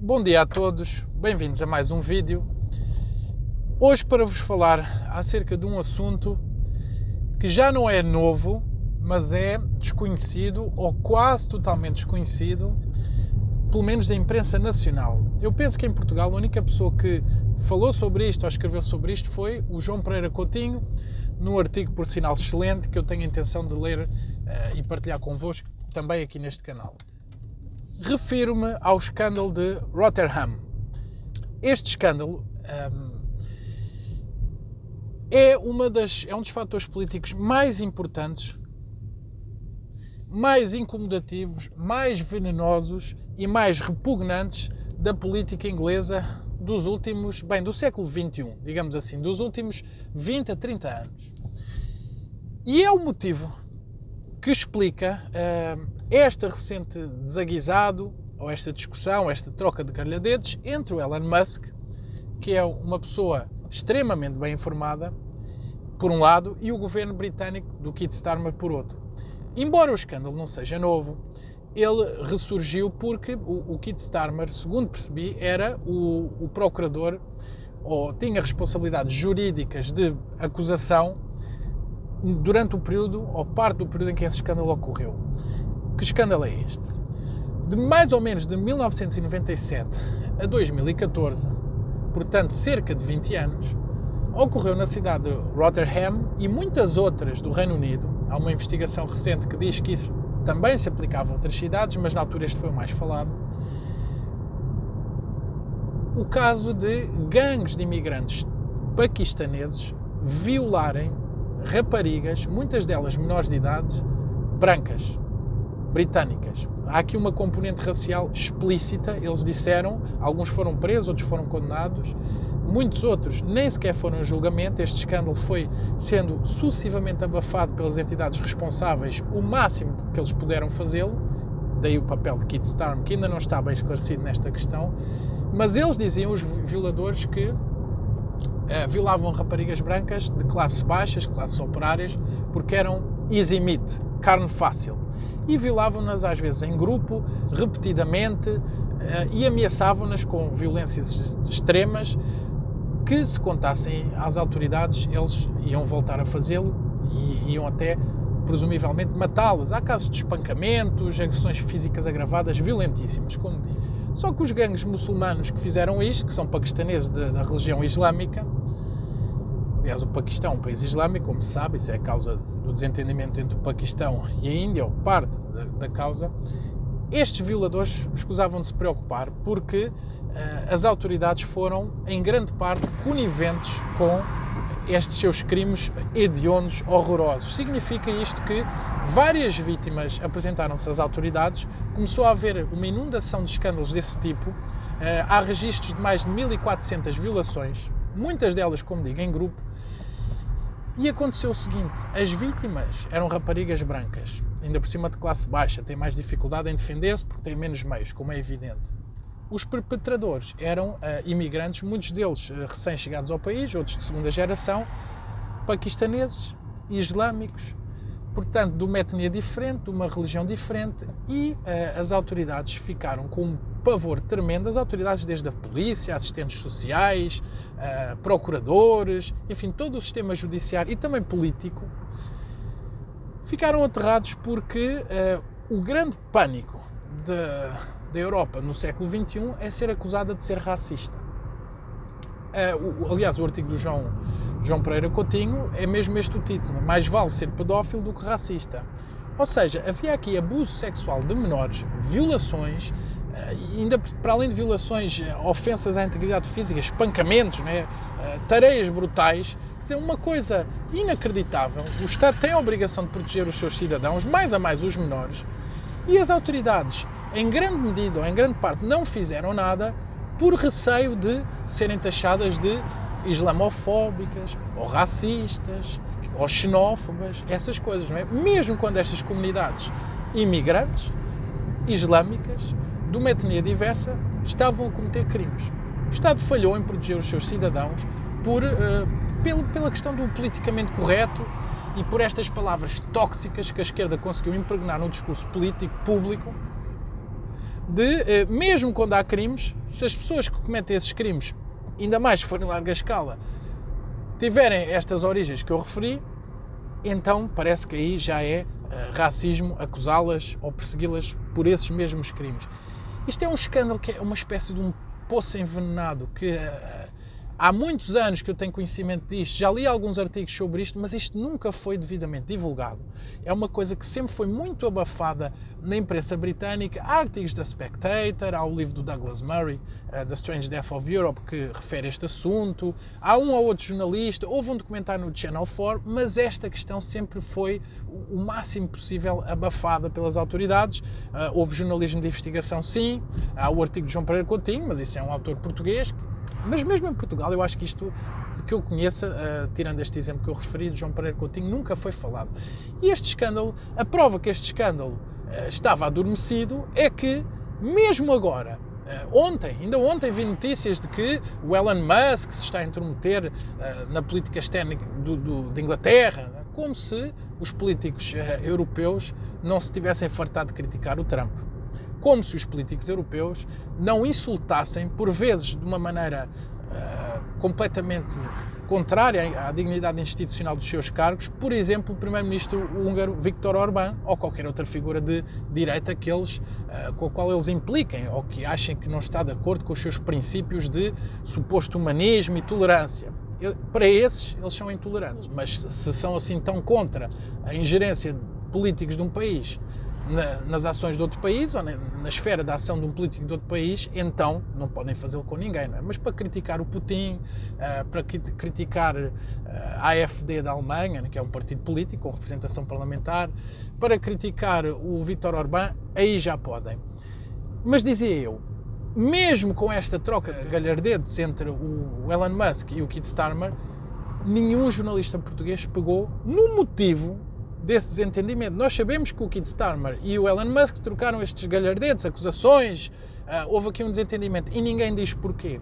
Bom dia a todos, bem-vindos a mais um vídeo. Hoje para vos falar acerca de um assunto que já não é novo, mas é desconhecido ou quase totalmente desconhecido, pelo menos da imprensa nacional. Eu penso que em Portugal a única pessoa que falou sobre isto ou escreveu sobre isto foi o João Pereira Coutinho, num artigo por sinal excelente que eu tenho a intenção de ler e partilhar convosco também aqui neste canal. Refiro-me ao escândalo de Rotterdam. Este escândalo é um dos fatores políticos mais importantes, mais incomodativos, mais venenosos e mais repugnantes da política inglesa do século XXI, digamos assim, dos últimos 20 a 30 anos. E é o motivo que explica este recente desaguisado, ou esta discussão, esta troca de calhadetes entre o Elon Musk, que é uma pessoa extremamente bem informada, por um lado, e o governo britânico do Keir Starmer, por outro. Embora o escândalo não seja novo, ele ressurgiu porque o Keir Starmer, segundo percebi, era o procurador, ou tinha responsabilidades jurídicas de acusação durante o período, ou parte do período em que esse escândalo ocorreu. Que escândalo é este? De mais ou menos de 1997 a 2014, portanto cerca de 20 anos, ocorreu na cidade de Rotterdam e muitas outras do Reino Unido. Há uma investigação recente que diz que isso também se aplicava a outras cidades, mas na altura este foi o mais falado. O caso de gangues de imigrantes paquistaneses violarem raparigas, muitas delas menores de idade, brancas, britânicas. Há aqui uma componente racial explícita, eles disseram, alguns foram presos, outros foram condenados, muitos outros nem sequer foram a julgamento. Este escândalo foi sendo sucessivamente abafado pelas entidades responsáveis o máximo que eles puderam fazê-lo, daí o papel de Keir Starmer, que ainda não está bem esclarecido nesta questão, mas eles diziam, os violadores, que violavam raparigas brancas de classes baixas, classes operárias, porque eram easy meat, carne fácil. E violavam-nas às vezes em grupo, repetidamente, e ameaçavam-nas com violências extremas, que se contassem às autoridades, eles iam voltar a fazê-lo e iam até, presumivelmente, matá-las. Há casos de espancamentos, agressões físicas agravadas, violentíssimas, como digo. Só que os gangues muçulmanos que fizeram isto, que são paquistaneses da religião islâmica, aliás, o Paquistão é um país islâmico, como se sabe, isso é a causa do desentendimento entre o Paquistão e a Índia, ou parte da causa. Estes violadores escusavam de se preocupar porque as autoridades foram, em grande parte, coniventes com estes seus crimes hediondos, horrorosos. Significa isto que várias vítimas apresentaram-se às autoridades, começou a haver uma inundação de escândalos desse tipo, há registros de mais de 1400 violações, muitas delas, como digo, em grupo, e aconteceu o seguinte: as vítimas eram raparigas brancas, ainda por cima de classe baixa, têm mais dificuldade em defender-se porque têm menos meios, como é evidente. Os perpetradores eram imigrantes, muitos deles recém-chegados ao país, outros de segunda geração, paquistaneses, islâmicos, portanto de uma etnia diferente, de uma religião diferente, e as autoridades ficaram com um pavor tremendo. As autoridades, desde a polícia, assistentes sociais, procuradores, enfim, todo o sistema judiciário e também político, ficaram aterrados porque o grande pânico da Europa no século XXI é ser acusada de ser racista. Aliás, o artigo do João Pereira Coutinho é mesmo este o título: mais vale ser pedófilo do que racista. Ou seja, havia aqui abuso sexual de menores, violações, ainda para além de violações, ofensas à integridade física, espancamentos, né? Tareias brutais. Quer dizer, uma coisa inacreditável. O Estado tem a obrigação de proteger os seus cidadãos, mais a mais os menores, e as autoridades, em grande medida ou em grande parte, não fizeram nada por receio de serem taxadas de islamofóbicas, ou racistas, ou xenófobas, essas coisas, não é? Mesmo quando estas comunidades imigrantes, islâmicas, de uma etnia diversa, estavam a cometer crimes. O Estado falhou em proteger os seus cidadãos pela questão do politicamente correto e por estas palavras tóxicas que a esquerda conseguiu impregnar no discurso político público, de, mesmo quando há crimes, se as pessoas que cometem esses crimes, ainda mais se forem em larga escala, tiverem estas origens que eu referi, então parece que aí já é racismo acusá-las ou persegui-las por esses mesmos crimes. Isto é um escândalo que é uma espécie de um poço envenenado que há muitos anos que eu tenho conhecimento disto, já li alguns artigos sobre isto, mas isto nunca foi devidamente divulgado. É uma coisa que sempre foi muito abafada na imprensa britânica. Há artigos da Spectator, há o livro do Douglas Murray, The Strange Death of Europe, que refere este assunto. Há um ou outro jornalista, houve um documentário no Channel 4, mas esta questão sempre foi o máximo possível abafada pelas autoridades. Houve jornalismo de investigação, sim. Há o artigo de João Pereira Coutinho, mas isso é um autor português. Mas mesmo em Portugal, eu acho que isto, que eu conheça, tirando este exemplo que eu referi, de João Pereira Coutinho, nunca foi falado. E este escândalo, a prova que este escândalo estava adormecido é que, mesmo agora, ainda ontem vi notícias de que o Elon Musk se está a intrometer na política externa de Inglaterra, como se os políticos europeus não se tivessem fartado de criticar o Trump. Como se os políticos europeus não insultassem, por vezes de uma maneira completamente contrária à dignidade institucional dos seus cargos, por exemplo, o primeiro-ministro húngaro Viktor Orbán ou qualquer outra figura de direita com a qual eles impliquem ou que achem que não está de acordo com os seus princípios de suposto humanismo e tolerância. Para esses, eles são intolerantes, mas se são assim tão contra a ingerência de políticos de um país nas ações de outro país ou na esfera da ação de um político de outro país, então não podem fazê-lo com ninguém, não é? Mas para criticar o Putin, para criticar a AfD da Alemanha, que é um partido político com representação parlamentar, para criticar o Viktor Orbán, aí já podem. Mas dizia eu, mesmo com esta troca de galhardetes entre o Elon Musk e o Keir Starmer, nenhum jornalista português pegou no motivo desse desentendimento. Nós sabemos que o Keir Starmer e o Elon Musk trocaram estes galhardetes, acusações, houve aqui um desentendimento e ninguém diz porquê.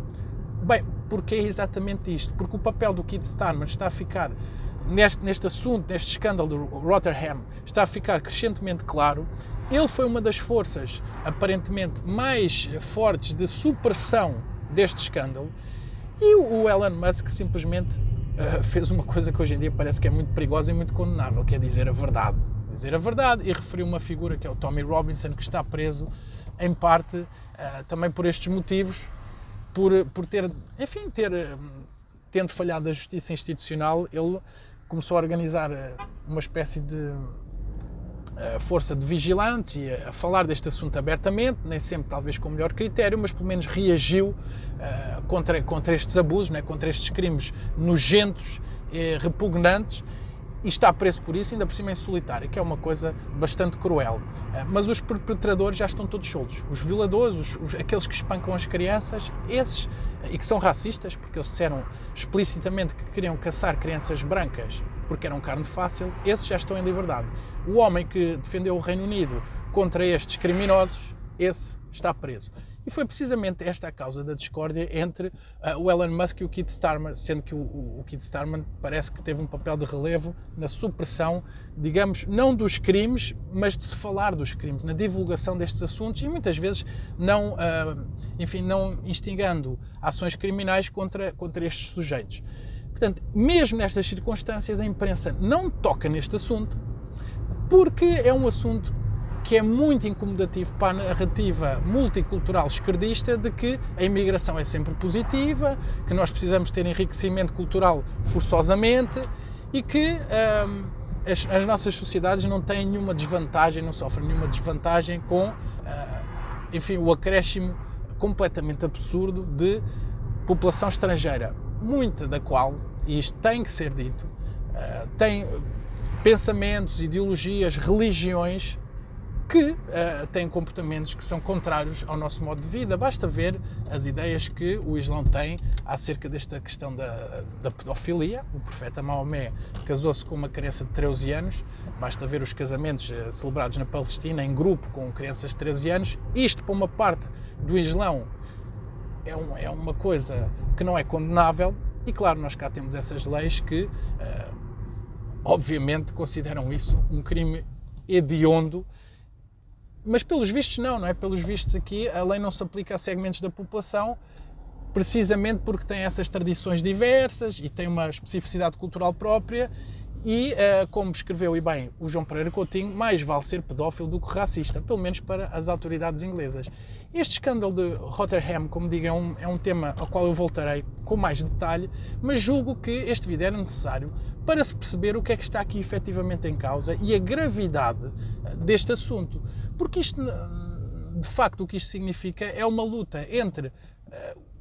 Bem, porque é exatamente isto, porque o papel do Keir Starmer está a ficar, neste assunto, neste escândalo do Rotterdam, está a ficar crescentemente claro. Ele foi uma das forças, aparentemente, mais fortes de supressão deste escândalo e o Elon Musk simplesmente fez uma coisa que hoje em dia parece que é muito perigosa e muito condenável, que é dizer a verdade. Dizer a verdade e referiu uma figura que é o Tommy Robinson, que está preso, em parte, também por estes motivos, por ter, enfim, tendo falhado a justiça institucional, ele começou a organizar uma espécie de força de vigilantes e a falar deste assunto abertamente, nem sempre talvez com o melhor critério, mas pelo menos reagiu contra estes abusos, né, contra estes crimes nojentos e repugnantes, e está preso por isso, ainda por cima em solitário, que é uma coisa bastante cruel. Mas os perpetradores já estão todos soltos. Os violadores, aqueles que espancam as crianças, esses, e que são racistas, porque eles disseram explicitamente que queriam caçar crianças brancas porque eram carne fácil, esses já estão em liberdade. O homem que defendeu o Reino Unido contra estes criminosos, esse está preso. E foi precisamente esta a causa da discórdia entre o Elon Musk e o Keir Starmer, sendo que o Keir Starmer parece que teve um papel de relevo na supressão, digamos, não dos crimes, mas de se falar dos crimes, na divulgação destes assuntos e muitas vezes não instigando ações criminais contra estes sujeitos. Portanto, mesmo nestas circunstâncias, a imprensa não toca neste assunto porque é um assunto que é muito incomodativo para a narrativa multicultural esquerdista de que a imigração é sempre positiva, que nós precisamos ter enriquecimento cultural forçosamente e que as nossas sociedades não têm nenhuma desvantagem, não sofrem nenhuma desvantagem com, o acréscimo completamente absurdo de população estrangeira, muita da qual, e isto tem que ser dito, tem pensamentos, ideologias, religiões que têm comportamentos que são contrários ao nosso modo de vida. Basta ver as ideias que o Islão tem acerca desta questão da pedofilia. O profeta Maomé casou-se com uma criança de 13 anos. Basta ver os casamentos celebrados na Palestina em grupo com crianças de 13 anos. Isto, para uma parte do Islão, é uma coisa que não é condenável. E, claro, nós cá temos essas leis que, obviamente, consideram isso um crime hediondo. Mas pelos vistos não é? Pelos vistos aqui a lei não se aplica a segmentos da população, precisamente porque tem essas tradições diversas e tem uma especificidade cultural própria e, como escreveu e bem o João Pereira Coutinho, mais vale ser pedófilo do que racista, pelo menos para as autoridades inglesas. Este escândalo de Rotherham, como digo, é um tema ao qual eu voltarei com mais detalhe, mas julgo que este vídeo era necessário para se perceber o que é que está aqui efetivamente em causa e a gravidade deste assunto. Porque isto, de facto, o que isto significa é uma luta entre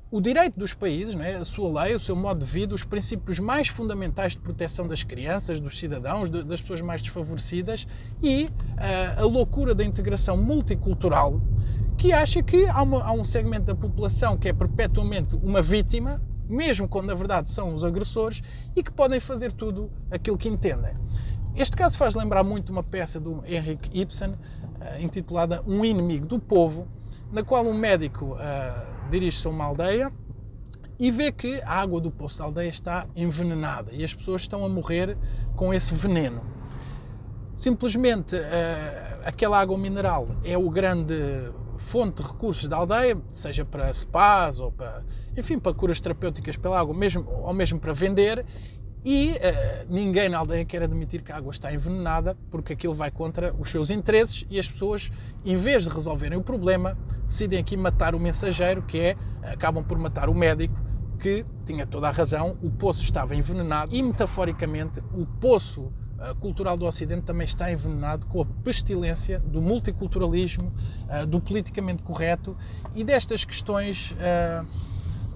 o direito dos países, a sua lei, o seu modo de vida, os princípios mais fundamentais de proteção das crianças, dos cidadãos, das pessoas mais desfavorecidas e a loucura da integração multicultural, que acha que há um segmento da população que é perpetuamente uma vítima, mesmo quando na verdade são os agressores, e que podem fazer tudo aquilo que entendem. Este caso faz lembrar muito uma peça do Henrik Ibsen, intitulada Um Inimigo do Povo, na qual um médico dirige-se a uma aldeia e vê que a água do poço da aldeia está envenenada e as pessoas estão a morrer com esse veneno. Simplesmente aquela água mineral é o grande fonte de recursos da aldeia, seja para spas ou para curas terapêuticas pela água, ou mesmo para vender, e ninguém na aldeia quer admitir que a água está envenenada, porque aquilo vai contra os seus interesses e as pessoas, em vez de resolverem o problema, decidem aqui matar o mensageiro, acabam por matar o médico, que tinha toda a razão, o poço estava envenenado e, metaforicamente, o poço cultural do Ocidente também está envenenado com a pestilência do multiculturalismo, do politicamente correto e destas questões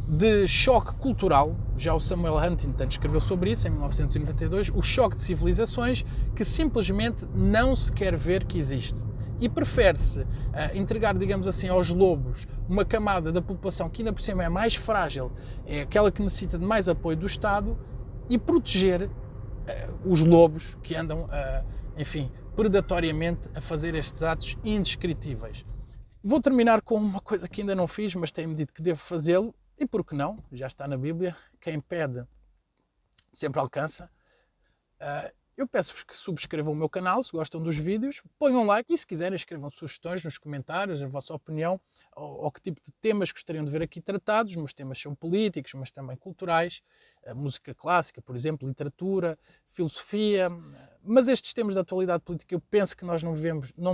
de choque cultural. Já o Samuel Huntington escreveu sobre isso em 1992, o choque de civilizações que simplesmente não se quer ver que existe. E prefere-se entregar, digamos assim, aos lobos uma camada da população que ainda por cima é mais frágil, é aquela que necessita de mais apoio do Estado, e proteger os lobos que andam, predatoriamente a fazer estes atos indescritíveis. Vou terminar com uma coisa que ainda não fiz, mas tenho-me dito que devo fazê-lo, e por que não? Já está na Bíblia, quem pede sempre alcança. Eu peço-vos que subscrevam o meu canal, se gostam dos vídeos, ponham um like e, se quiserem, escrevam sugestões nos comentários, a vossa opinião, ou que tipo de temas gostariam de ver aqui tratados. Os meus temas são políticos, mas também culturais, música clássica, por exemplo, literatura, filosofia. Mas estes temas da atualidade política, eu penso que nós não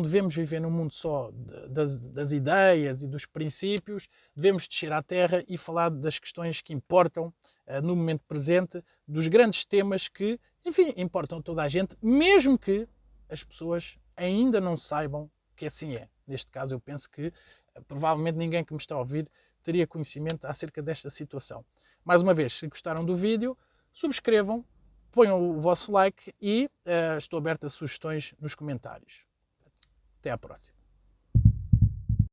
devemos viver num mundo só das ideias e dos princípios, devemos descer à terra e falar das questões que importam no momento presente, dos grandes temas que, importam a toda a gente, mesmo que as pessoas ainda não saibam que assim é. Neste caso, eu penso que provavelmente ninguém que me está a ouvir teria conhecimento acerca desta situação. Mais uma vez, se gostaram do vídeo, subscrevam, ponham o vosso like e estou aberto a sugestões nos comentários. Até à próxima.